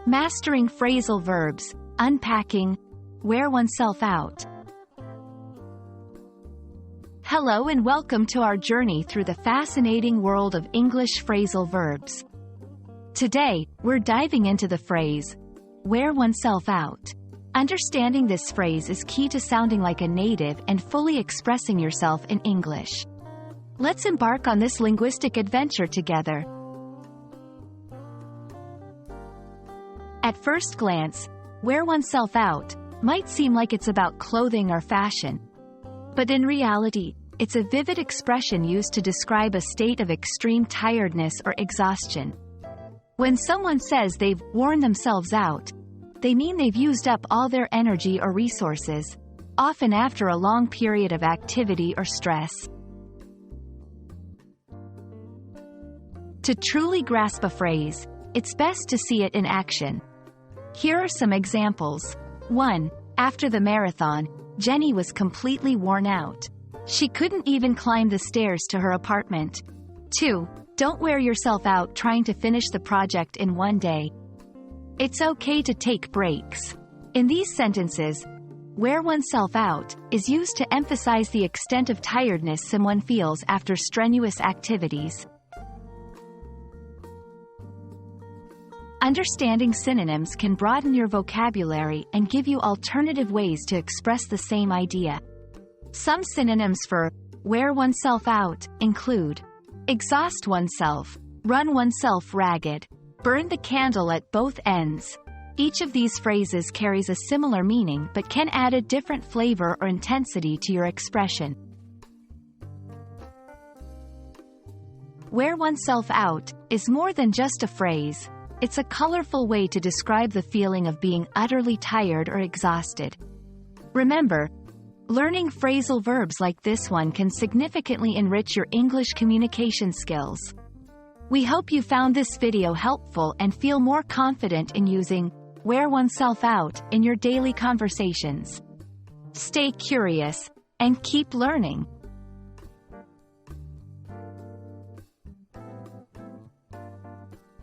Mastering Phrasal Verbs, Unpacking Wear Oneself Out. Hello and welcome to our journey through the fascinating world of English phrasal verbs. Today, we're diving into the phrase, wear oneself out. Understanding this phrase is key to sounding like a native and fully expressing yourself in English. Let's embark on this linguistic adventure together. At first glance, wear oneself out might seem like it's about clothing or fashion. But in reality, it's a vivid expression used to describe a state of extreme tiredness or exhaustion. When someone says they've worn themselves out, they mean they've used up all their energy or resources, often after a long period of activity or stress. To truly grasp a phrase, it's best to see it in action. Here are some examples. 1. After the marathon, Jenny was completely worn out. She couldn't even climb the stairs to her apartment. 2. Don't wear yourself out trying to finish the project in one day. It's okay to take breaks. In these sentences, wear oneself out is used to emphasize the extent of tiredness someone feels after strenuous activities. Understanding synonyms can broaden your vocabulary and give you alternative ways to express the same idea. Some synonyms for wear oneself out include exhaust oneself, run oneself ragged, burn the candle at both ends. Each of these phrases carries a similar meaning but can add a different flavor or intensity to your expression. Wear oneself out is more than just a phrase. It's a colorful way to describe the feeling of being utterly tired or exhausted. Remember, learning phrasal verbs like this one can significantly enrich your English communication skills. We hope you found this video helpful and feel more confident in using wear oneself out in your daily conversations. Stay curious and keep learning.